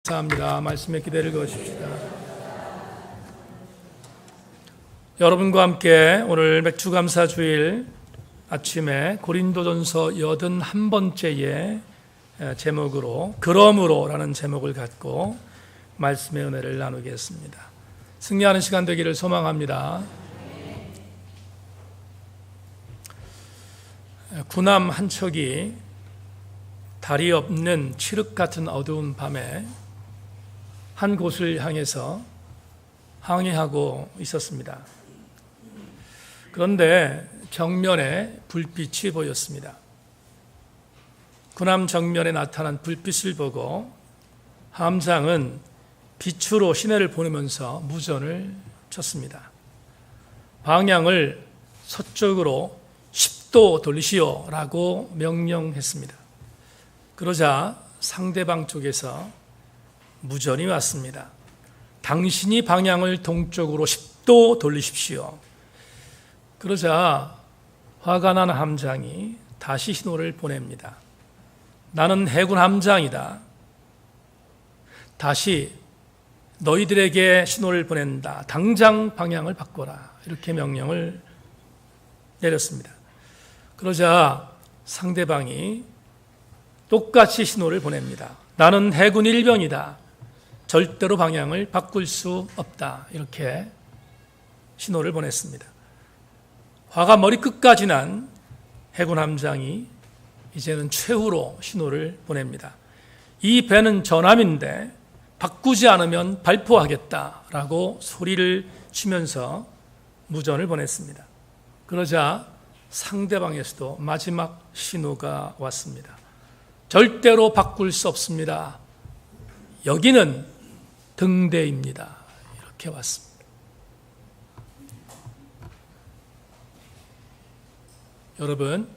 감사합니다. 말씀의 기대를 거십시다. 여러분과 함께 오늘 맥주감사주일 아침에 고린도전서 81번째의 제목으로 그러므로라는 제목을 갖고 말씀의 은혜를 나누겠습니다. 승리하는 시간 되기를 소망합니다. 군함 한 척이 달이 없는 칠흑 같은 어두운 밤에 한 곳을 향해서 항해하고 있었습니다. 그런데 정면에 불빛이 보였습니다. 군함 정면에 나타난 불빛을 보고 함장은 빛으로 시내를 보내면서 무전을 쳤습니다. 방향을 서쪽으로 10도 돌리시오라고 명령했습니다. 그러자 상대방 쪽에서 무전이 왔습니다. 당신이 방향을 동쪽으로 10도 돌리십시오. 그러자 화가 난 함장이 다시 신호를 보냅니다. 나는 해군 함장이다. 다시 너희들에게 신호를 보낸다. 당장 방향을 바꿔라. 이렇게 명령을 내렸습니다. 그러자 상대방이 똑같이 신호를 보냅니다. 나는 해군 일병이다. 절대로 방향을 바꿀 수 없다. 이렇게 신호를 보냈습니다. 화가 머리끝까지 난 해군 함장이 이제는 최후로 신호를 보냅니다. 이 배는 전함인데 바꾸지 않으면 발포하겠다라고 소리를 치면서 무전을 보냈습니다. 그러자 상대방에서도 마지막 신호가 왔습니다. 절대로 바꿀 수 없습니다. 여기는 등대입니다. 이렇게 왔습니다. 여러분,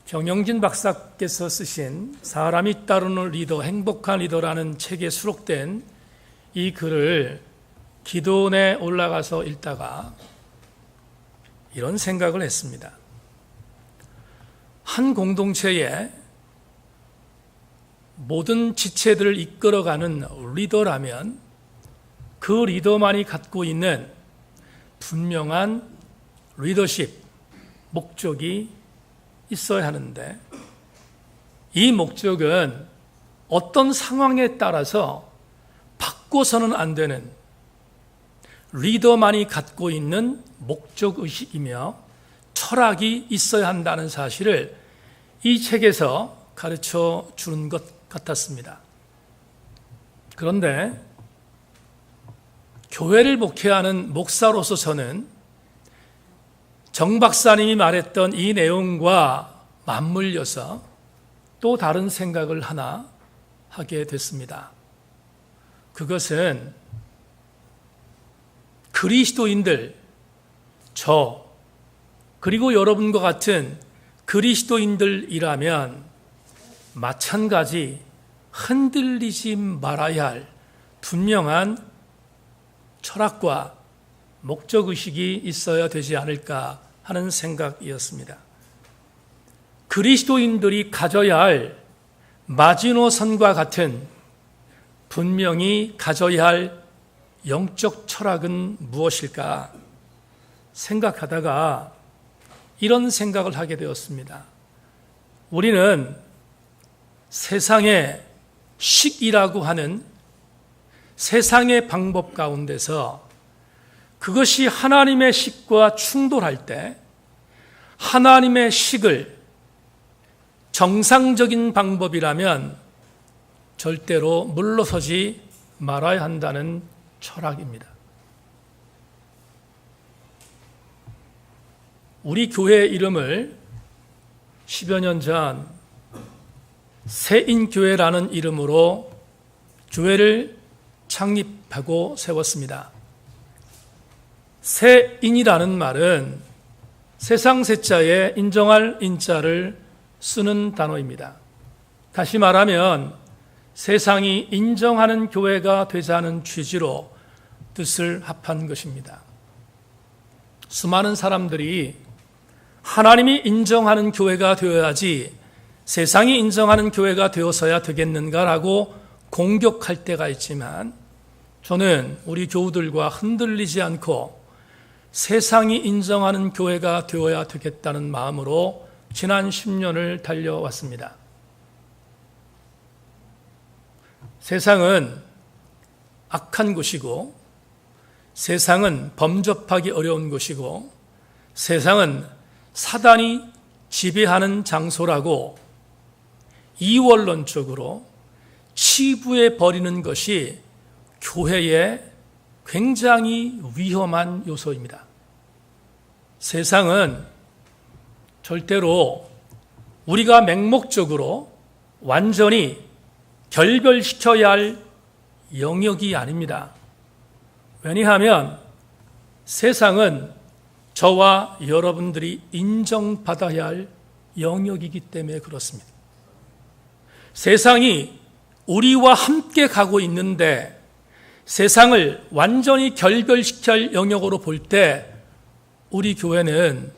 정영진 박사께서 쓰신 사람이 따르는 리더, 행복한 리더라는 책에 수록된 이 글을 기도원에 올라가서 읽다가 이런 생각을 했습니다. 한 공동체에 모든 지체들을 이끌어가는 리더라면 그 리더만이 갖고 있는 분명한 리더십, 목적이 있어야 하는데 이 목적은 어떤 상황에 따라서 바꿔서는 안 되는 리더만이 갖고 있는 목적의식이며 철학이 있어야 한다는 사실을 이 책에서 가르쳐 주는 것 같았습니다. 그런데 교회를 목회하는 목사로서 저는 정 박사님이 말했던 이 내용과 맞물려서 또 다른 생각을 하나 하게 됐습니다. 그것은 그리스도인들, 저 그리고 여러분과 같은 그리스도인들이라면 마찬가지 흔들리지 말아야 할 분명한 철학과 목적의식이 있어야 되지 않을까 하는 생각이었습니다. 그리스도인들이 가져야 할 마지노선과 같은 분명히 가져야 할 영적 철학은 무엇일까 생각하다가 이런 생각을 하게 되었습니다. 우리는 세상의 식이라고 하는 세상의 방법 가운데서 그것이 하나님의 식과 충돌할 때 하나님의 식을 정상적인 방법이라면 절대로 물러서지 말아야 한다는 철학입니다. 우리 교회 이름을 10여 년 전 새인교회라는 이름으로 교회를 창립하고 세웠습니다. 새인이라는 말은 세상 세자에 인정할 인자를 쓰는 단어입니다. 다시 말하면 세상이 인정하는 교회가 되자는 취지로 뜻을 합한 것입니다. 수많은 사람들이 하나님이 인정하는 교회가 되어야지 세상이 인정하는 교회가 되어서야 되겠는가라고 공격할 때가 있지만, 저는 우리 교우들과 흔들리지 않고 세상이 인정하는 교회가 되어야 되겠다는 마음으로 지난 10년을 달려왔습니다. 세상은 악한 곳이고, 세상은 범접하기 어려운 곳이고, 세상은 사단이 지배하는 장소라고 이원론적으로 치부해 버리는 것이 교회의 굉장히 위험한 요소입니다. 세상은 절대로 우리가 맹목적으로 완전히 결별시켜야 할 영역이 아닙니다. 왜냐하면 세상은 저와 여러분들이 인정받아야 할 영역이기 때문에 그렇습니다. 세상이 우리와 함께 가고 있는데 세상을 완전히 결별시켜야 할 영역으로 볼 때 우리 교회는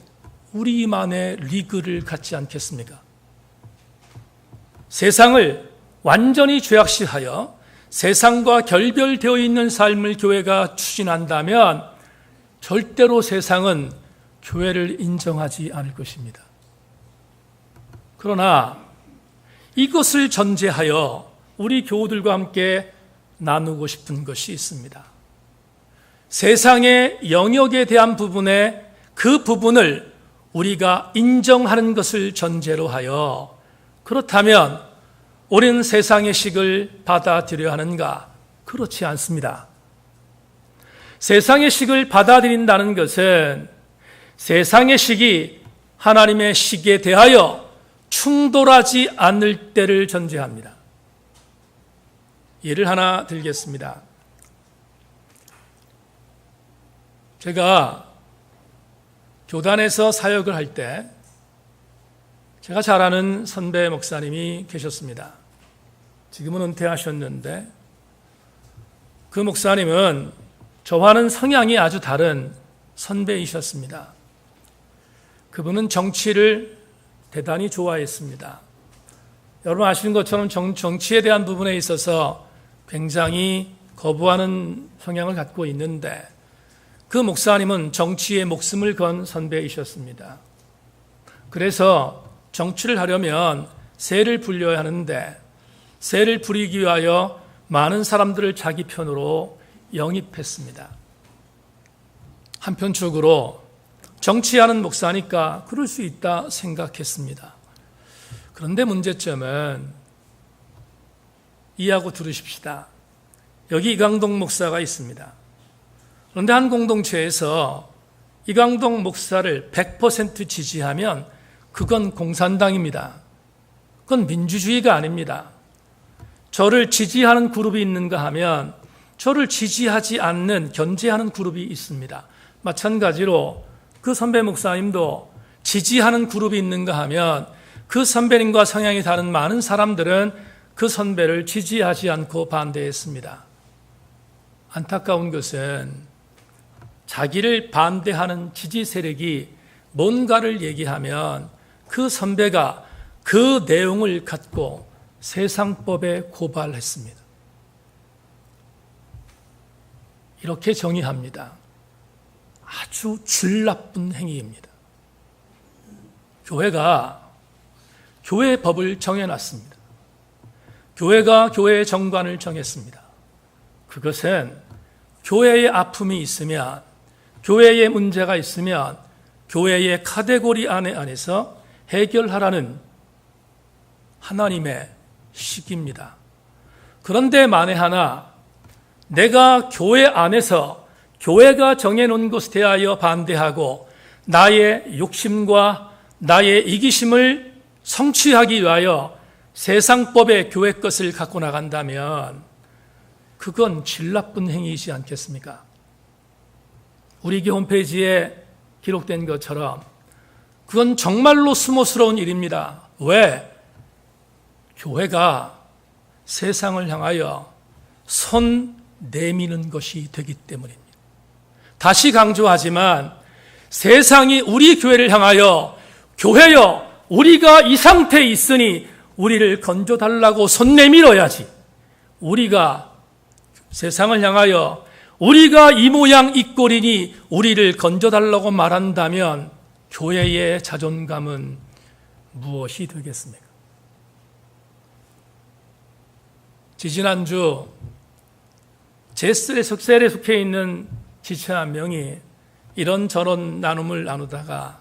우리만의 리그를 갖지 않겠습니까? 세상을 완전히 죄악시하여 세상과 결별되어 있는 삶을 교회가 추진한다면 절대로 세상은 교회를 인정하지 않을 것입니다. 그러나 이것을 전제하여 우리 교우들과 함께 나누고 싶은 것이 있습니다. 세상의 영역에 대한 부분에 그 부분을 우리가 인정하는 것을 전제로 하여, 그렇다면 우리는 세상의 식을 받아들여야 하는가? 그렇지 않습니다. 세상의 식을 받아들인다는 것은 세상의 식이 하나님의 식에 대하여 충돌하지 않을 때를 전제합니다. 예를 하나 들겠습니다. 제가 교단에서 사역을 할 때 제가 잘 아는 선배 목사님이 계셨습니다. 지금은 은퇴하셨는데 그 목사님은 저와는 성향이 아주 다른 선배이셨습니다. 그분은 정치를 대단히 좋아했습니다. 여러분 아시는 것처럼 정치에 대한 부분에 있어서 굉장히 거부하는 성향을 갖고 있는데 그 목사님은 정치에 목숨을 건 선배이셨습니다. 그래서 정치를 하려면 세를 불려야 하는데 세를 부리기 위하여 많은 사람들을 자기 편으로 영입했습니다. 한편적으로 정치하는 목사니까 그럴 수 있다 생각했습니다. 그런데 문제점은 이해하고 들으십시다. 여기 이강동 목사가 있습니다. 그런데 한 공동체에서 이강동 목사를 100% 지지하면 그건 공산당입니다. 그건 민주주의가 아닙니다. 저를 지지하는 그룹이 있는가 하면 저를 지지하지 않는, 견제하는 그룹이 있습니다. 마찬가지로 그 선배 목사님도 지지하는 그룹이 있는가 하면 그 선배님과 성향이 다른 많은 사람들은 그 선배를 지지하지 않고 반대했습니다. 안타까운 것은 자기를 반대하는 지지 세력이 뭔가를 얘기하면 그 선배가 그 내용을 갖고 세상법에 고발했습니다. 이렇게 정의합니다. 아주 질 나쁜 행위입니다. 교회가 교회의 법을 정해놨습니다. 교회가 교회의 정관을 정했습니다. 그것은 교회의 아픔이 있으면, 교회의 문제가 있으면 교회의 카테고리 안에서 해결하라는 하나님의 식입니다. 그런데 만에 하나 내가 교회 안에서 교회가 정해놓은 것에 대하여 반대하고 나의 욕심과 나의 이기심을 성취하기 위하여 세상법의 교회 것을 갖고 나간다면 그건 질 나쁜 행위이지 않겠습니까? 우리 교회 홈페이지에 기록된 것처럼 그건 정말로 수모스러운 일입니다. 왜? 교회가 세상을 향하여 손 내미는 것이 되기 때문입니다. 다시 강조하지만 세상이 우리 교회를 향하여 교회여 우리가 이 상태에 있으니 우리를 건져달라고 손 내밀어야지. 우리가 세상을 향하여 우리가 이 모양 이 꼴이니 우리를 건져달라고 말한다면 교회의 자존감은 무엇이 되겠습니까? 지지난주 제 셀에 속해 있는 지체 한 명이 이런저런 나눔을 나누다가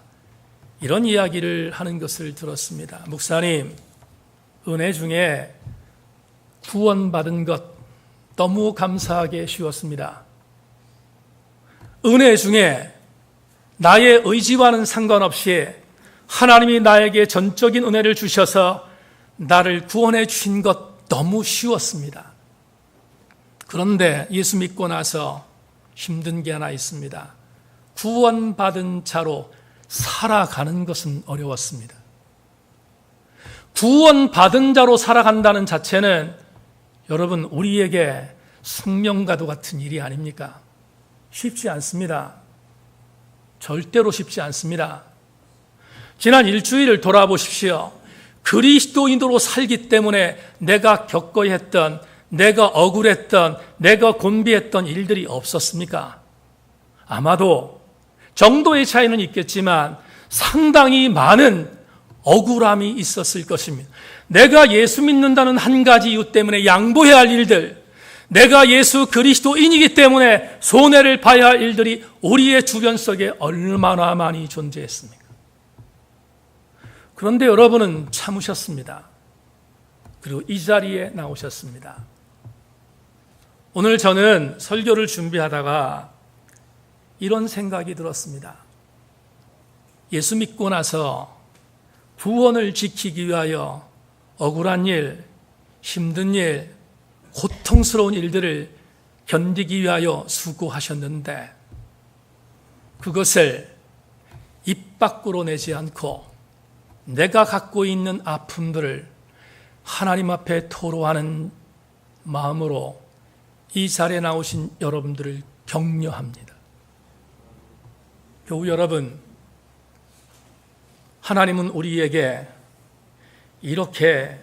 이런 이야기를 하는 것을 들었습니다. 목사님, 은혜 중에 구원받은 것 너무 감사하게 쉬웠습니다. 은혜 중에 나의 의지와는 상관없이 하나님이 나에게 전적인 은혜를 주셔서 나를 구원해 주신 것 너무 쉬웠습니다. 그런데 예수 믿고 나서 힘든 게 하나 있습니다. 구원받은 자로 살아가는 것은 어려웠습니다. 구원받은 자로 살아간다는 자체는 여러분 우리에게 숙명과도 같은 일이 아닙니까? 쉽지 않습니다. 절대로 쉽지 않습니다. 지난 일주일을 돌아보십시오. 그리스도인으로 살기 때문에 내가 겪어야 했던, 내가 억울했던, 내가 곤비했던 일들이 없었습니까? 아마도 정도의 차이는 있겠지만 상당히 많은 억울함이 있었을 것입니다. 내가 예수 믿는다는 한 가지 이유 때문에 양보해야 할 일들, 내가 예수 그리스도인이기 때문에 손해를 봐야 할 일들이 우리의 주변 속에 얼마나 많이 존재했습니까? 그런데 여러분은 참으셨습니다. 그리고 이 자리에 나오셨습니다. 오늘 저는 설교를 준비하다가 이런 생각이 들었습니다. 예수 믿고 나서 구원을 지키기 위하여 억울한 일, 힘든 일, 고통스러운 일들을 견디기 위하여 수고하셨는데 그것을 입 밖으로 내지 않고 내가 갖고 있는 아픔들을 하나님 앞에 토로하는 마음으로 이 자리에 나오신 여러분들을 격려합니다. 교우 여러분, 하나님은 우리에게 이렇게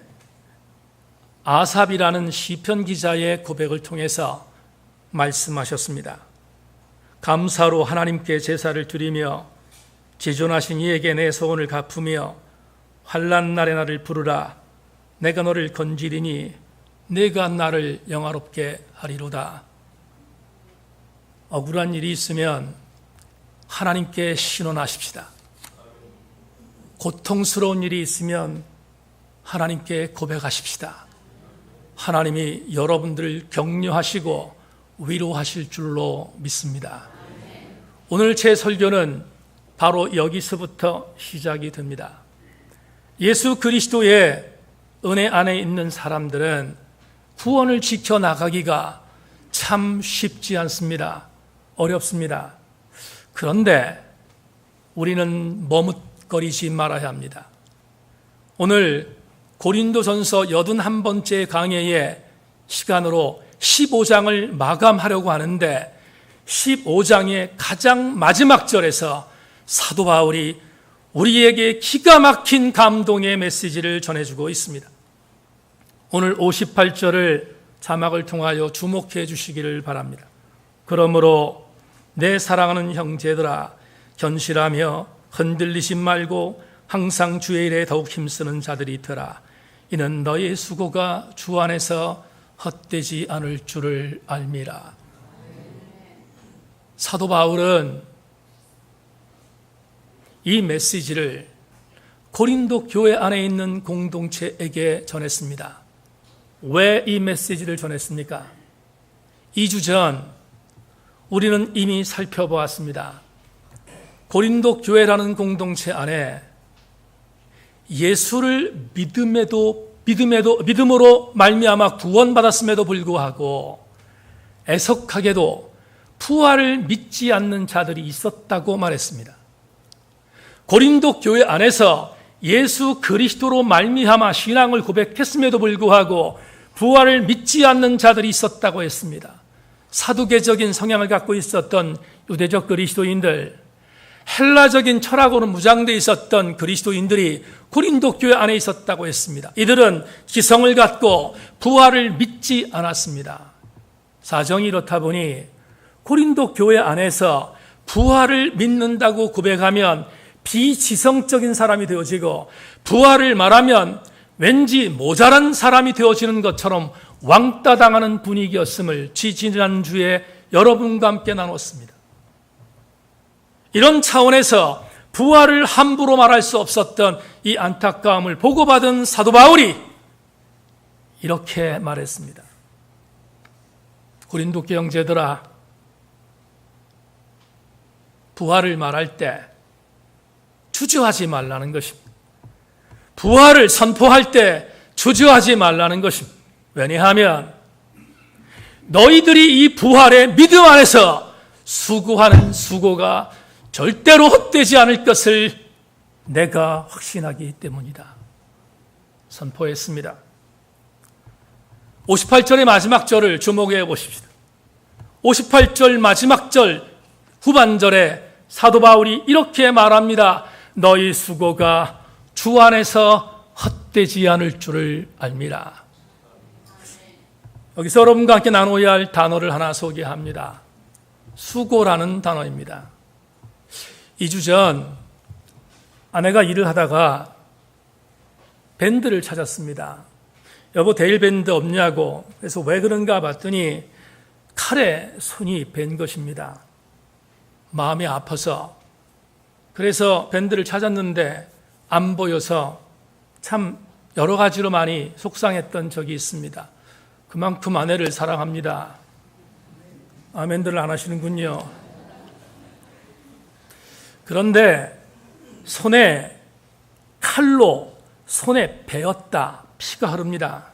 아삽이라는 시편 기자의 고백을 통해서 말씀하셨습니다. 감사로 하나님께 제사를 드리며 지존하신 이에게 내 소원을 갚으며 환난 날에 나를 부르라. 내가 너를 건지리니 내가 나를 영화롭게 하리로다. 억울한 일이 있으면 하나님께 신원하십시다. 고통스러운 일이 있으면 하나님께 고백하십시다. 하나님이 여러분들을 격려하시고 위로하실 줄로 믿습니다. 오늘 제 설교는 바로 여기서부터 시작이 됩니다. 예수 그리스도의 은혜 안에 있는 사람들은 구원을 지켜나가기가 참 쉽지 않습니다. 어렵습니다. 그런데 우리는 머뭇거리지 말아야 합니다. 오늘 고린도전서 81번째 강해의 시간으로 15장을 마감하려고 하는데 15장의 가장 마지막 절에서 사도 바울이 우리에게 기가 막힌 감동의 메시지를 전해주고 있습니다. 오늘 58절을 자막을 통하여 주목해 주시기를 바랍니다. 그러므로 내 사랑하는 형제들아 견실하며 흔들리지 말고 항상 주의 일에 더욱 힘쓰는 자들이 있더라. 이는 너의 수고가 주 안에서 헛되지 않을 줄을 알미라. 사도 바울은 이 메시지를 고린도 교회 안에 있는 공동체에게 전했습니다. 왜 이 메시지를 전했습니까? 2주 전 우리는 이미 살펴보았습니다. 고린도 교회라는 공동체 안에 예수를 믿음으로 말미암아 구원받았음에도 불구하고 애석하게도 부활을 믿지 않는 자들이 있었다고 말했습니다. 고린도 교회 안에서 예수 그리스도로 말미암아 신앙을 고백했음에도 불구하고 부활을 믿지 않는 자들이 있었다고 했습니다. 사두개적인 성향을 갖고 있었던 유대적 그리스도인들, 헬라적인 철학으로 무장되어 있었던 그리스도인들이 고린도 교회 안에 있었다고 했습니다. 이들은 기성을 갖고 부활을 믿지 않았습니다. 사정이 이렇다 보니 고린도 교회 안에서 부활을 믿는다고 고백하면 비지성적인 사람이 되어지고, 부활을 말하면 왠지 모자란 사람이 되어지는 것처럼 왕따 당하는 분위기였음을 지지난주에 여러분과 함께 나눴습니다. 이런 차원에서 부활을 함부로 말할 수 없었던 이 안타까움을 보고받은 사도 바울이 이렇게 말했습니다. 고린도 교회 형제들아, 부활을 말할 때 주저하지 말라는 것입니다. 부활을 선포할 때 주저하지 말라는 것입니다. 왜냐하면 너희들이 이 부활의 믿음 안에서 수고하는 수고가 절대로 헛되지 않을 것을 내가 확신하기 때문이다. 선포했습니다. 58절의 마지막 절을 주목해 보십시다. 58절 마지막 절 후반절에 사도 바울이 이렇게 말합니다. 너희 수고가 주 안에서 헛되지 않을 줄을 알미라. 여기서 여러분과 함께 나눠야 할 단어를 하나 소개합니다. 수고라는 단어입니다. 2주 전 아내가 일을 하다가 밴드를 찾았습니다. 여보, 데일 밴드 없냐고. 그래서 왜 그런가 봤더니 칼에 손이 벤 것입니다. 마음이 아파서. 그래서 밴드를 찾았는데 안 보여서 참 여러 가지로 많이 속상했던 적이 있습니다. 그만큼 아내를 사랑합니다. 아멘들을 안 하시는군요. 그런데 손에 칼로 손에 베었다. 피가 흐릅니다.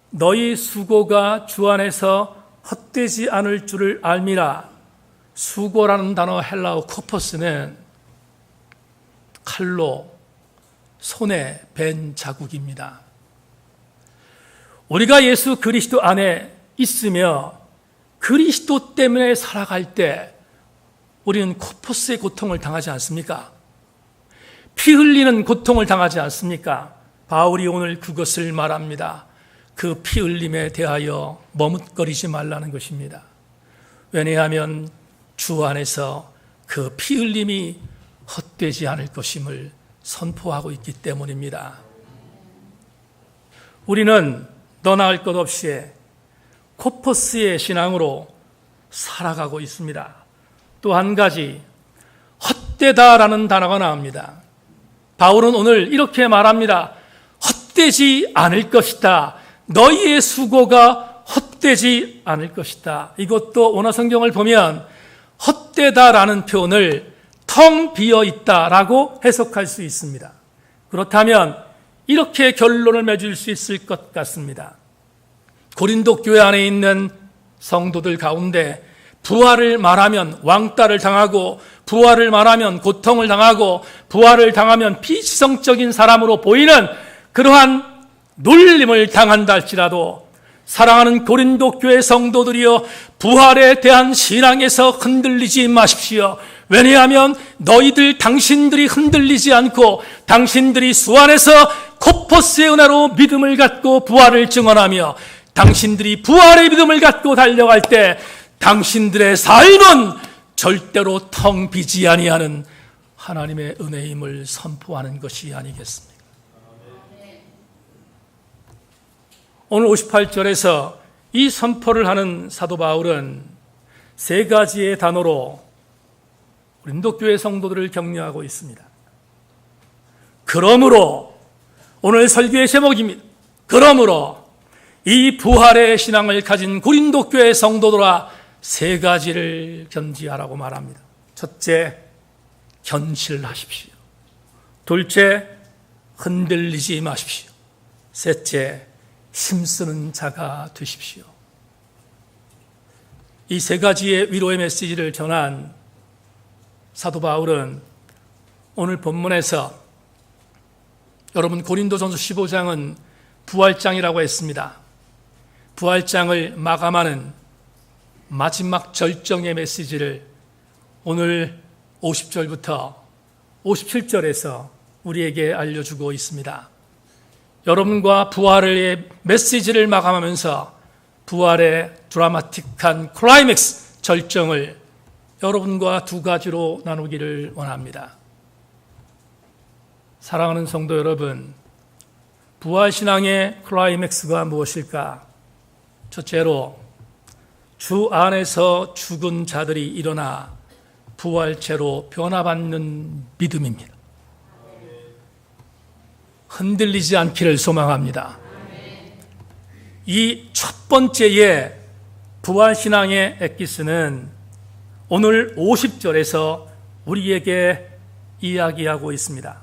너희 수고가 주 안에서 헛되지 않을 줄을 알미라. 수고라는 단어 헬라어 코퍼스는 칼로 손에 벤 자국입니다. 우리가 예수 그리스도 안에 있으며 그리스도 때문에 살아갈 때 우리는 코퍼스의 고통을 당하지 않습니까? 피 흘리는 고통을 당하지 않습니까? 바울이 오늘 그것을 말합니다. 그 피 흘림에 대하여 머뭇거리지 말라는 것입니다. 왜냐하면 주 안에서 그 피 흘림이 헛되지 않을 것임을 선포하고 있기 때문입니다. 우리는 너나 할 것 없이 코퍼스의 신앙으로 살아가고 있습니다. 또 한 가지, 헛되다라는 단어가 나옵니다. 바울은 오늘 이렇게 말합니다. 헛되지 않을 것이다. 너희의 수고가 헛되지 않을 것이다. 이것도 원어 성경을 보면 헛되다라는 표현을 텅 비어 있다라고 해석할 수 있습니다. 그렇다면 이렇게 결론을 맺을 수 있을 것 같습니다. 고린도 교회 안에 있는 성도들 가운데 부활을 말하면 왕따를 당하고, 부활을 말하면 고통을 당하고, 부활을 당하면 비지성적인 사람으로 보이는 그러한 놀림을 당한다 할지라도 사랑하는 고린도 교회 성도들이여, 부활에 대한 신앙에서 흔들리지 마십시오. 왜냐하면 너희들 당신들이 흔들리지 않고 당신들이 수 안에서 코퍼스의 은혜로 믿음을 갖고 부활을 증언하며 당신들이 부활의 믿음을 갖고 달려갈 때 당신들의 삶은 절대로 텅 비지 아니하는 하나님의 은혜임을 선포하는 것이 아니겠습니까? 오늘 58절에서 이 선포를 하는 사도 바울은 세 가지의 단어로 고린도교회 성도들을 격려하고 있습니다. 그러므로, 오늘 설교의 제목입니다. 그러므로 이 부활의 신앙을 가진 고린도교회 성도들아, 세 가지를 견지하라고 말합니다. 첫째, 견실하십시오. 둘째, 흔들리지 마십시오. 셋째, 힘쓰는 자가 되십시오. 이 세 가지의 위로의 메시지를 전한 사도 바울은 오늘 본문에서, 여러분 고린도전서 15장은 부활장이라고 했습니다. 부활장을 마감하는 마지막 절정의 메시지를 오늘 50절부터 57절에서 우리에게 알려주고 있습니다. 여러분과 부활의 메시지를 마감하면서 부활의 드라마틱한 클라이맥스 절정을 여러분과 두 가지로 나누기를 원합니다. 사랑하는 성도 여러분, 부활신앙의 클라이맥스가 무엇일까? 첫째로 주 안에서 죽은 자들이 일어나 부활체로 변화받는 믿음입니다. 흔들리지 않기를 소망합니다. 이 첫 번째의 부활신앙의 엑기스는 오늘 50절에서 우리에게 이야기하고 있습니다.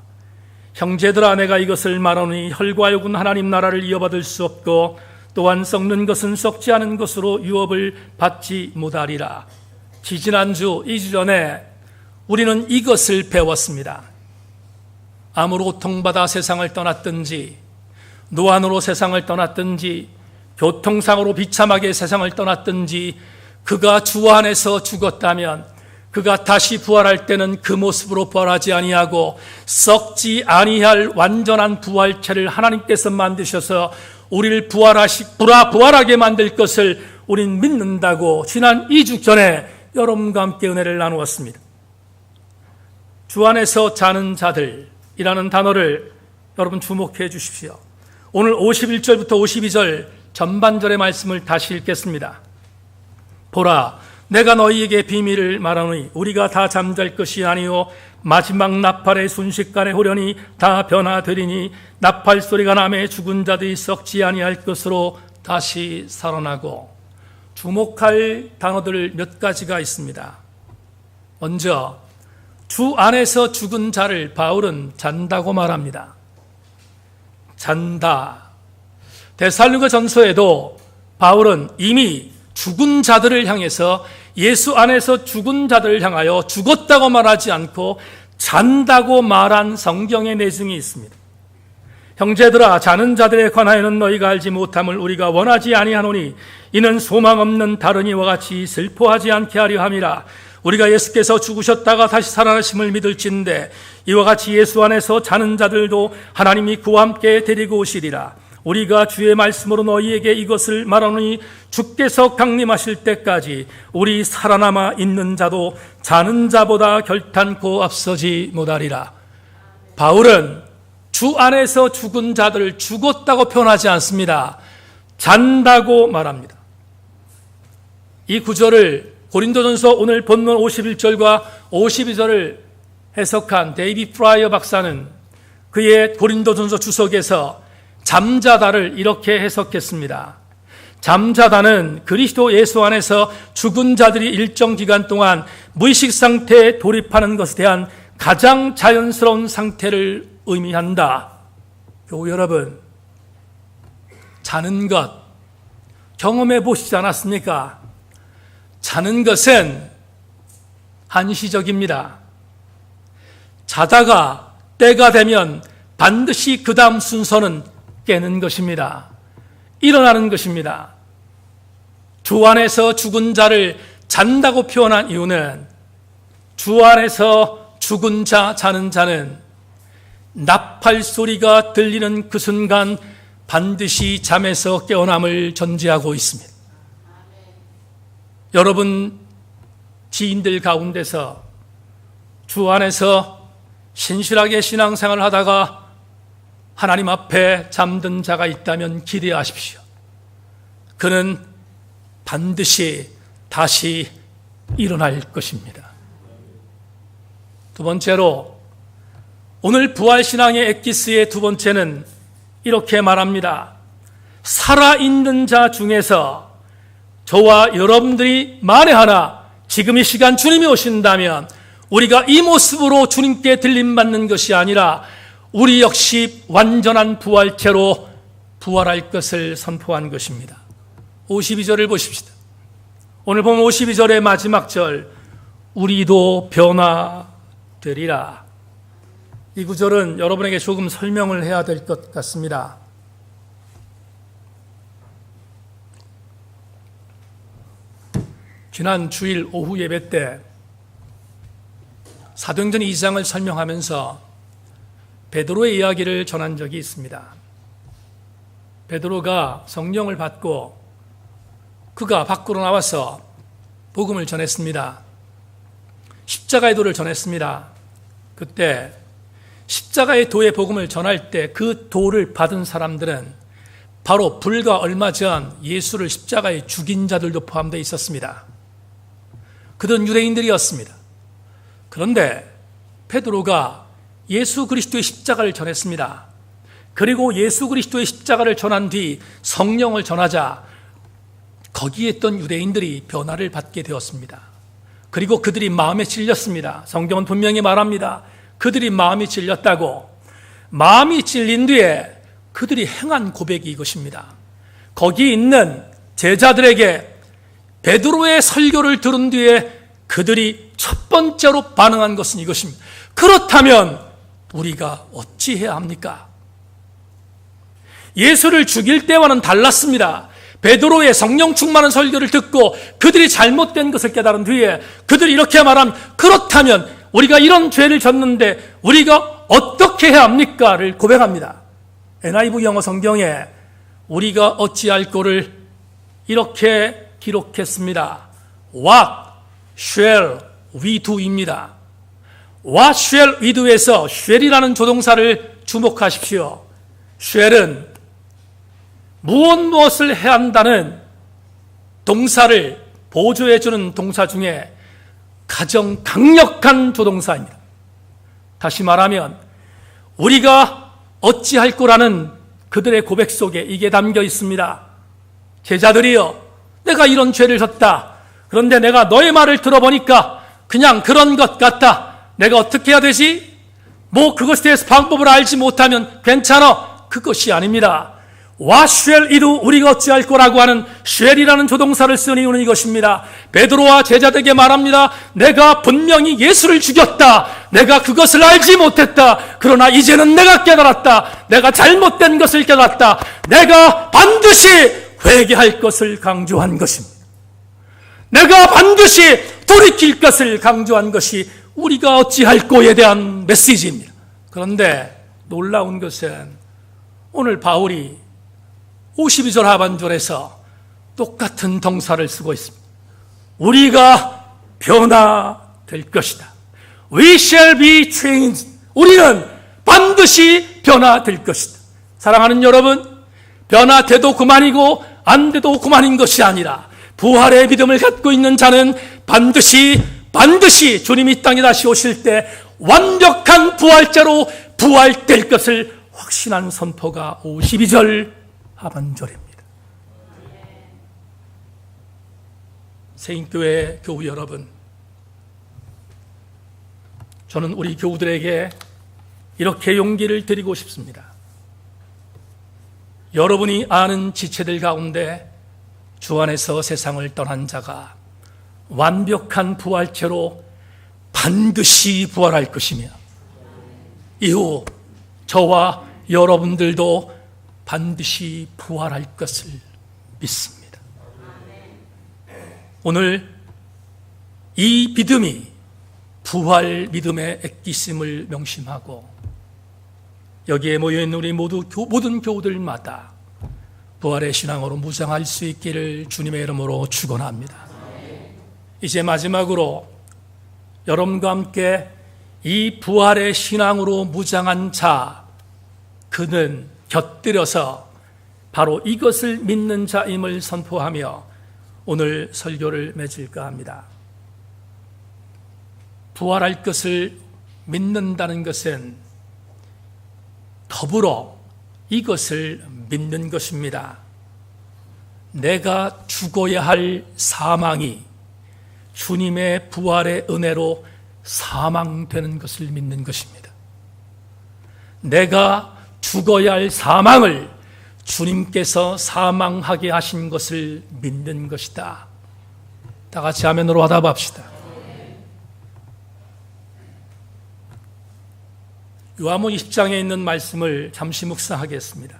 형제들아, 내가 이것을 말하노니 혈과 육은 하나님 나라를 이어받을 수 없고 또한 썩는 것은 썩지 않은 것으로 유업을 받지 못하리라. 지지난주 2주 전에 우리는 이것을 배웠습니다. 암으로 고통받아 세상을 떠났든지, 노안으로 세상을 떠났든지, 교통사고로 비참하게 세상을 떠났든지, 그가 주 안에서 죽었다면 그가 다시 부활할 때는 그 모습으로 부활하지 아니하고 썩지 아니할 완전한 부활체를 하나님께서 만드셔서 우리를 부활하게 만들 것을 우린 믿는다고 지난 2주 전에 여러분과 함께 은혜를 나누었습니다. 주 안에서 자는 자들이라는 단어를 여러분 주목해 주십시오. 오늘 51절부터 52절 전반절의 말씀을 다시 읽겠습니다. 보라, 내가 너희에게 비밀을 말하노니 우리가 다 잠잘 것이 아니요 마지막 나팔의 순식간에 호련히 다 변화되리니 나팔 소리가 나매 죽은 자들이 썩지 아니할 것으로 다시 살아나고. 주목할 단어들 몇 가지가 있습니다. 먼저 주 안에서 죽은 자를 바울은 잔다고 말합니다. 잔다. 데살로니가 전서에도 바울은 이미 죽은 자들을 향해서 예수 안에서 죽은 자들을 향하여 죽었다고 말하지 않고 잔다고 말한 성경의 내증이 있습니다. 형제들아, 자는 자들에 관하여는 너희가 알지 못함을 우리가 원하지 아니하노니 이는 소망 없는 다른 이와 같이 슬퍼하지 않게 하려 함이라. 우리가 예수께서 죽으셨다가 다시 살아나심을 믿을진대 이와 같이 예수 안에서 자는 자들도 하나님이 그와 함께 데리고 오시리라. 우리가 주의 말씀으로 너희에게 이것을 말하노니 주께서 강림하실 때까지 우리 살아남아 있는 자도 자는 자보다 결탄코 앞서지 못하리라. 바울은 주 안에서 죽은 자들을 죽었다고 표현하지 않습니다. 잔다고 말합니다. 이 구절을 고린도전서 오늘 본문 51절과 52절을 해석한 데이비 프라이어 박사는 그의 고린도전서 주석에서 잠자다를 이렇게 해석했습니다. 잠자다는 그리스도 예수 안에서 죽은 자들이 일정 기간 동안 무의식 상태에 돌입하는 것에 대한 가장 자연스러운 상태를 의미한다. 교우 여러분, 자는 것 경험해 보시지 않았습니까? 자는 것은 한시적입니다. 자다가 때가 되면 반드시 그 다음 순서는 깨는 것입니다. 일어나는 것입니다. 주 안에서 죽은 자를 잔다고 표현한 이유는 주 안에서 죽은 자, 자는 자는 나팔 소리가 들리는 그 순간 반드시 잠에서 깨어남을 전제하고 있습니다. 여러분 지인들 가운데서 주 안에서 신실하게 신앙생활을 하다가 하나님 앞에 잠든 자가 있다면 기대하십시오. 그는 반드시 다시 일어날 것입니다. 두 번째로 오늘 부활신앙의 엑기스의 두 번째는 이렇게 말합니다. 살아있는 자 중에서 저와 여러분들이 만에 하나 지금 이 시간 주님이 오신다면 우리가 이 모습으로 주님께 들림받는 것이 아니라 우리 역시 완전한 부활체로 부활할 것을 선포한 것입니다. 52절을 보십시다. 오늘 보면 52절의 마지막 절, 우리도 변화되리라. 이 구절은 여러분에게 조금 설명을 해야 될 것 같습니다. 지난 주일 오후 예배 때 사도행전 2장을 설명하면서 베드로의 이야기를 전한 적이 있습니다. 베드로가 성령을 받고 그가 밖으로 나와서 복음을 전했습니다. 십자가의 도를 전했습니다. 그때 십자가의 도의 복음을 전할 때 그 도를 받은 사람들은 바로 불과 얼마 전 예수를 십자가에 죽인 자들도 포함되어 있었습니다. 그들은 유대인들이었습니다. 그런데 베드로가 예수 그리스도의 십자가를 전했습니다. 그리고 예수 그리스도의 십자가를 전한 뒤 성령을 전하자 거기에 있던 유대인들이 변화를 받게 되었습니다. 그리고 그들이 마음에 찔렸습니다. 성경은 분명히 말합니다. 그들이 마음이 찔렸다고. 마음이 찔린 뒤에 그들이 행한 고백이 이것입니다. 거기 있는 제자들에게 베드로의 설교를 들은 뒤에 그들이 첫 번째로 반응한 것은 이것입니다. 그렇다면 우리가 어찌해야 합니까? 예수를 죽일 때와는 달랐습니다. 베드로의 성령 충만한 설교를 듣고 그들이 잘못된 것을 깨달은 뒤에 그들이 이렇게 말하면, 그렇다면 우리가 이런 죄를 졌는데 우리가 어떻게 해야 합니까?를 고백합니다. NIV 영어 성경에 우리가 어찌할 거를 이렇게 기록했습니다. What shall we do입니다. What shall we do에서 shall이라는 조동사를 주목하십시오. shall은 무엇을 해야 한다는 동사를 보조해주는 동사 중에 가장 강력한 조동사입니다. 다시 말하면 우리가 어찌할 거라는 그들의 고백 속에 이게 담겨 있습니다. 제자들이여, 내가 이런 죄를 졌다. 그런데 내가 너의 말을 들어보니까 그냥 그런 것 같다. 내가 어떻게 해야 되지? 그것에 대해서 방법을 알지 못하면 괜찮아. 그것이 아닙니다. What shall we do? 우리가 어찌할 거라고 하는 shall이라는 조동사를 쓴 이유는 이것입니다. 베드로와 제자들에게 말합니다. 내가 분명히 예수를 죽였다. 내가 그것을 알지 못했다. 그러나 이제는 내가 깨달았다. 내가 잘못된 것을 깨달았다. 내가 반드시 회개할 것을 강조한 것입니다. 내가 반드시 돌이킬 것을 강조한 것이 우리가 어찌할 거에 대한 메시지입니다. 그런데 놀라운 것은 오늘 바울이 52절 하반절에서 똑같은 동사를 쓰고 있습니다. 우리가 변화될 것이다. We shall be changed. 우리는 반드시 변화될 것이다. 사랑하는 여러분, 변화돼도 그만이고 안 돼도 그만인 것이 아니라 부활의 믿음을 갖고 있는 자는 반드시 주님이 이 땅에 다시 오실 때 완벽한 부활자로 부활될 것을 확신한 선포가 52절 하반절입니다. 세인교회 교우 여러분, 저는 우리 교우들에게 이렇게 용기를 드리고 싶습니다. 여러분이 아는 지체들 가운데 주 안에서 세상을 떠난 자가 완벽한 부활체로 반드시 부활할 것이며, 이후 저와 여러분들도 반드시 부활할 것을 믿습니다. 오늘 이 믿음이 부활 믿음의 액기심을 명심하고 여기에 모여있는 우리 모든 교우들마다 부활의 신앙으로 무장할 수 있기를 주님의 이름으로 축원합니다. 이제 마지막으로 여러분과 함께 이 부활의 신앙으로 무장한 자, 그는 곁들여서 바로 이것을 믿는 자임을 선포하며 오늘 설교를 맺을까 합니다. 부활할 것을 믿는다는 것은 더불어 이것을 믿는 것입니다. 내가 죽어야 할 사망이 주님의 부활의 은혜로 사망되는 것을 믿는 것입니다. 내가 죽어야 할 사망을 주님께서 사망하게 하신 것을 믿는 것이다. 다 같이 아멘으로 화답합시다. 요한복음 20장에 있는 말씀을 잠시 묵상하겠습니다.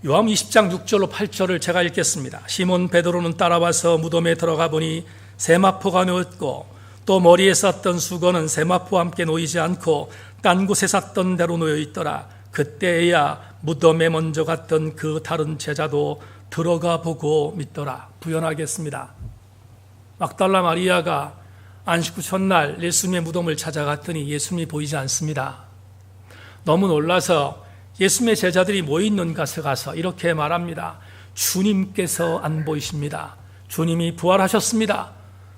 요한복음 20장 6절로 8절을 제가 읽겠습니다. 시몬 베드로는 따라와서 무덤에 들어가 보니 세마포가 누웠고 또 머리에 쌌던 수건은 세마포와 함께 놓이지 않고 딴 곳에 쌌던 대로 놓여 있더라. 그때야 무덤에 먼저 갔던 그 다른 제자도 들어가 보고 믿더라. 부연하겠습니다. 막달라 마리아가 안식 후 첫날 예수님의 무덤을 찾아갔더니 예수님이 보이지 않습니다. 너무 놀라서 예수님의 제자들이 모여있는 곳에 가서 이렇게 말합니다. 주님께서 안 보이십니다. 주님이 부활하셨습니다.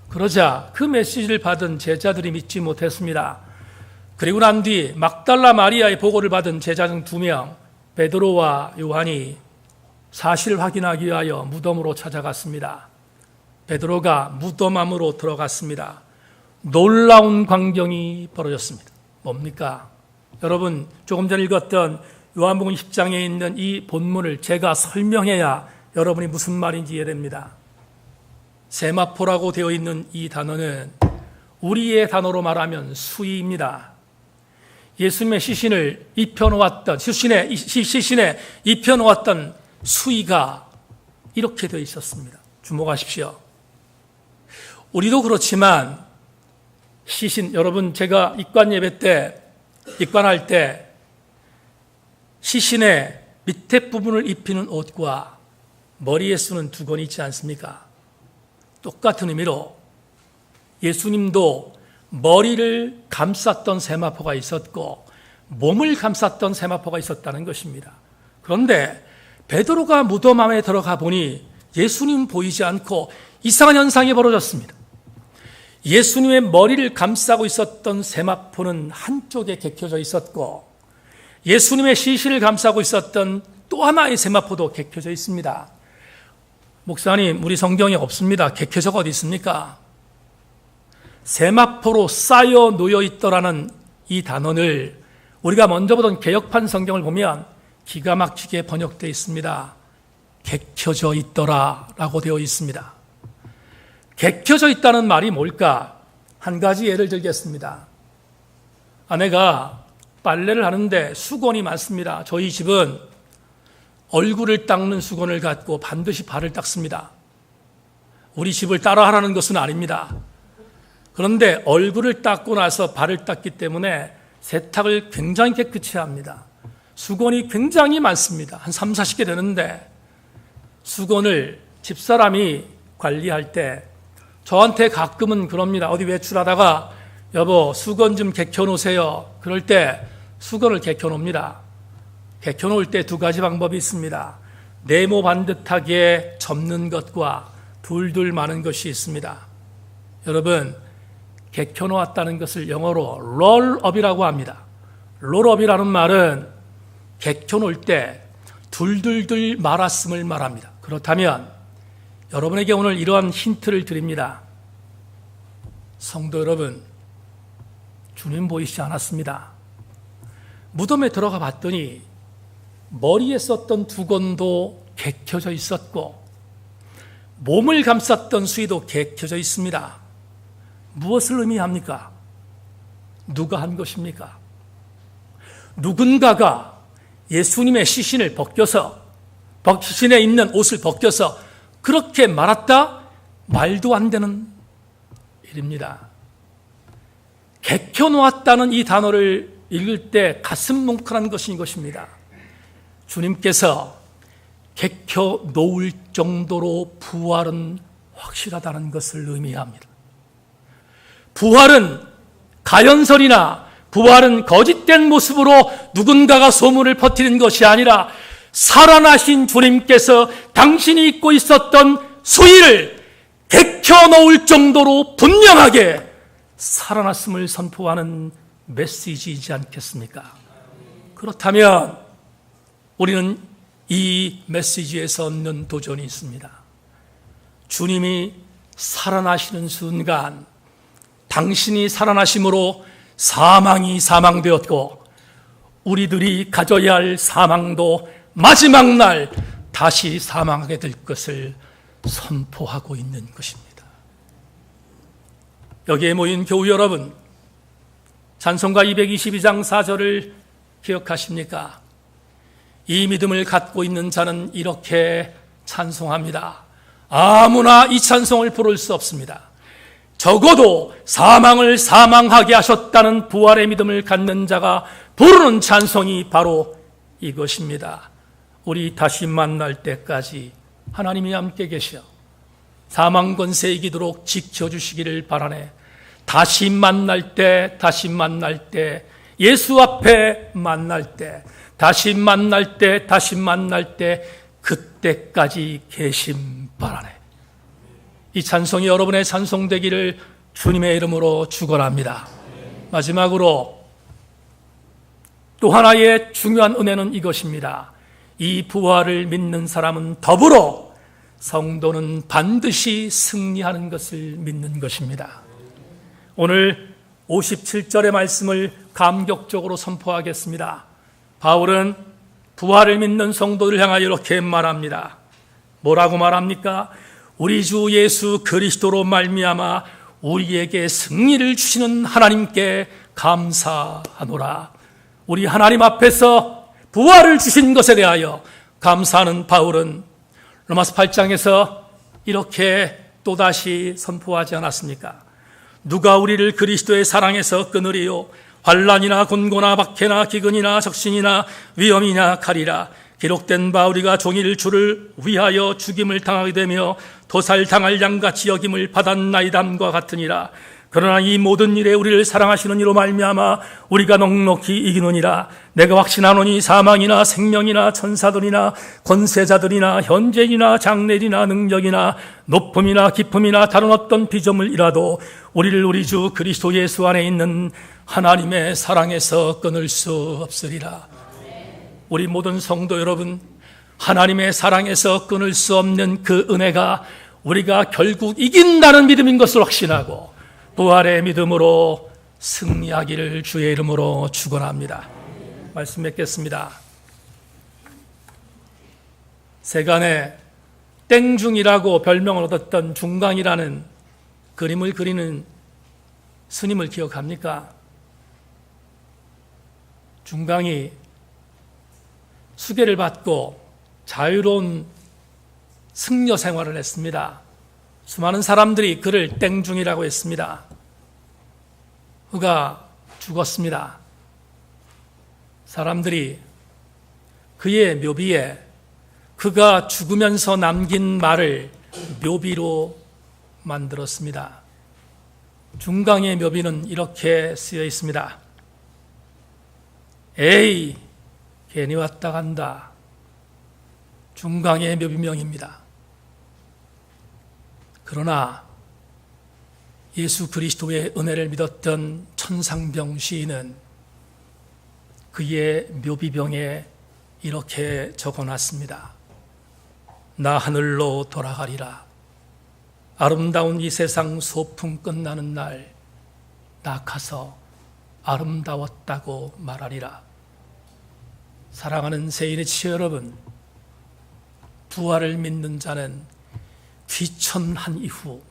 그러자 그 메시지를 받은 제자들이 믿지 못했습니다. 그리고 난 뒤 막달라 마리아의 보고를 받은 제자 중 2명, 베드로와 요한이 사실을 확인하기 위하여 무덤으로 찾아갔습니다. 베드로가 무덤 안으로 들어갔습니다. 놀라운 광경이 벌어졌습니다. 뭡니까? 여러분, 조금 전에 읽었던 요한복음 10장에 있는 이 본문을 제가 설명해야 여러분이 무슨 말인지 이해됩니다. 세마포라고 되어 있는 이 단어는 우리의 단어로 말하면 수의입니다. 예수님의 시신을 입혀놓았던, 시신에 입혀놓았던 수의가 이렇게 되어 있었습니다. 주목하십시오. 우리도 그렇지만 시신, 여러분 제가 입관할 때 시신의 밑에 부분을 입히는 옷과 머리에 쓰는 두건이 있지 않습니까? 똑같은 의미로 예수님도 머리를 감쌌던 세마포가 있었고 몸을 감쌌던 세마포가 있었다는 것입니다. 그런데 베드로가 무덤 안에 들어가 보니 예수님 보이지 않고 이상한 현상이 벌어졌습니다. 예수님의 머리를 감싸고 있었던 세마포는 한쪽에 개켜져 있었고 예수님의 시신을 감싸고 있었던 또 하나의 세마포도 개켜져 있습니다. 목사님, 우리 성경에 없습니다. 개켜져가 어디 있습니까? 세마포로 쌓여 놓여 있더라는 이 단어를 우리가 먼저 보던 개역판 성경을 보면 기가 막히게 번역되어 있습니다. 개켜져 있더라라고 되어 있습니다. 개켜져 있다는 말이 뭘까? 한 가지 예를 들겠습니다. 아내가 빨래를 하는데 수건이 많습니다. 저희 집은 얼굴을 닦는 수건을 갖고 반드시 발을 닦습니다. 우리 집을 따라하라는 것은 아닙니다. 그런데 얼굴을 닦고 나서 발을 닦기 때문에 세탁을 굉장히 깨끗이 합니다. 수건이 굉장히 많습니다. 한 3, 40개 되는데 수건을 집사람이 관리할 때 저한테 가끔은 그럽니다. 어디 외출하다가 여보 수건 좀 개켜놓으세요. 그럴 때 수건을 개켜놓습니다. 개켜놓을 때 2가지 방법이 있습니다. 네모 반듯하게 접는 것과 둘둘 마는 것이 있습니다. 여러분, 개켜놓았다는 것을 영어로 롤업이라고 합니다. 롤업이라는 말은 개켜놓을 때 둘둘둘 말았음을 말합니다. 그렇다면 여러분에게 오늘 이러한 힌트를 드립니다. 성도 여러분, 주님 보이시지 않았습니다. 무덤에 들어가 봤더니 머리에 썼던 두건도 개켜져 있었고 몸을 감쌌던 수의도 개켜져 있습니다. 무엇을 의미합니까? 누가 한 것입니까? 누군가가 예수님의 시신을 벗겨서 시신에 있는 옷을 벗겨서 그렇게 말았다? 말도 안 되는 일입니다. 개켜놓았다는 이 단어를 읽을 때 가슴 뭉클한 것인 것입니다. 주님께서 개켜놓을 정도로 부활은 확실하다는 것을 의미합니다. 부활은 가연설이나 부활은 거짓된 모습으로 누군가가 소문을 퍼뜨리는 것이 아니라 살아나신 주님께서 당신이 입고 있었던 수의를 개켜놓을 정도로 분명하게 살아났음을 선포하는 메시지이지 않겠습니까? 그렇다면 우리는 이 메시지에서 얻는 도전이 있습니다. 주님이 살아나시는 순간 당신이 살아나심으로 사망이 사망되었고 우리들이 가져야 할 사망도 마지막 날 다시 사망하게 될 것을 선포하고 있는 것입니다. 여기에 모인 교우 여러분, 찬송가 222장 4절을 기억하십니까? 이 믿음을 갖고 있는 자는 이렇게 찬송합니다. 아무나 이 찬송을 부를 수 없습니다. 적어도 사망을 사망하게 하셨다는 부활의 믿음을 갖는 자가 부르는 찬송이 바로 이것입니다. 우리 다시 만날 때까지 하나님이 함께 계셔 사망 권세 이기도록 지켜주시기를 바라네. 다시 만날 때 예수 앞에 만날 때 다시 만날 때 그때까지 계심 바라네. 이 찬송이 여러분의 찬송되기를 주님의 이름으로 축원합니다. 마지막으로 또 하나의 중요한 은혜는 이것입니다. 이 부활을 믿는 사람은 더불어 성도는 반드시 승리하는 것을 믿는 것입니다. 오늘 57절의 말씀을 감격적으로 선포하겠습니다. 바울은 부활을 믿는 성도를 향하여 이렇게 말합니다. 뭐라고 말합니까? 우리 주 예수 그리스도로 말미암아 우리에게 승리를 주시는 하나님께 감사하노라. 우리 하나님 앞에서 부활을 주신 것에 대하여 감사하는 바울은 로마서 8장에서 이렇게 또다시 선포하지 않았습니까? 누가 우리를 그리스도의 사랑에서 끊으리요? 환난이나 곤고나 박해나 기근이나 적신이나 위험이나 칼이라. 기록된 바 우리가 종일 주를 위하여 죽임을 당하게 되며 도살당할 양같이 여김을 받았나이담과 같으니라. 그러나 이 모든 일에 우리를 사랑하시는 이로 말미암아 우리가 넉넉히 이기느니라. 내가 확신하노니 사망이나 생명이나 천사들이나 권세자들이나 현재이나 장래이나 능력이나 높음이나 깊음이나 다른 어떤 피조물이라도 우리를 우리 주 그리스도 예수 안에 있는 하나님의 사랑에서 끊을 수 없으리라. 우리 모든 성도 여러분, 하나님의 사랑에서 끊을 수 없는 그 은혜가 우리가 결국 이긴다는 믿음인 것을 확신하고 부활의 믿음으로 승리하기를 주의 이름으로 축원합니다. 말씀 맺겠습니다. 세간에 땡중이라고 별명을 얻었던 중강이라는 그림을 그리는 스님을 기억합니까? 중강이 수계를 받고 자유로운 승려 생활을 했습니다. 수많은 사람들이 그를 땡중이라고 했습니다. 그가 죽었습니다. 사람들이 그의 묘비에 그가 죽으면서 남긴 말을 묘비로 만들었습니다. 중강의 묘비는 이렇게 쓰여 있습니다. 에이, 괜히 왔다 간다. 중강의 묘비명입니다. 그러나 예수 그리스도의 은혜를 믿었던 천상병 시인은 그의 묘비병에 이렇게 적어놨습니다. 나 하늘로 돌아가리라. 아름다운 이 세상 소풍 끝나는 날 나 가서 아름다웠다고 말하리라. 사랑하는 세인의 지혜 여러분, 부활을 믿는 자는 귀천한 이후,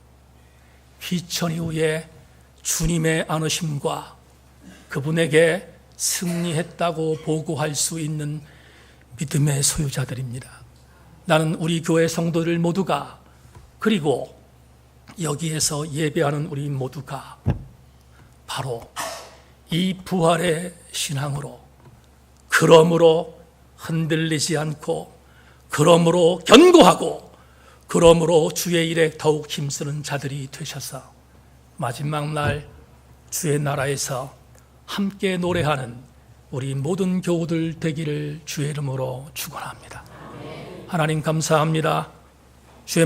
귀천 이후에 주님의 안으심과 그분에게 승리했다고 보고할 수 있는 믿음의 소유자들입니다. 나는 우리 교회 성도들 모두가, 그리고 여기에서 예배하는 우리 모두가 바로 이 부활의 신앙으로, 그러므로 흔들리지 않고, 그러므로 견고하고, 그러므로 주의 일에 더욱 힘쓰는 자들이 되셔서 마지막 날 주의 나라에서 함께 노래하는 우리 모든 교우들 되기를 주의 이름으로 축원합니다. 하나님 감사합니다. 주의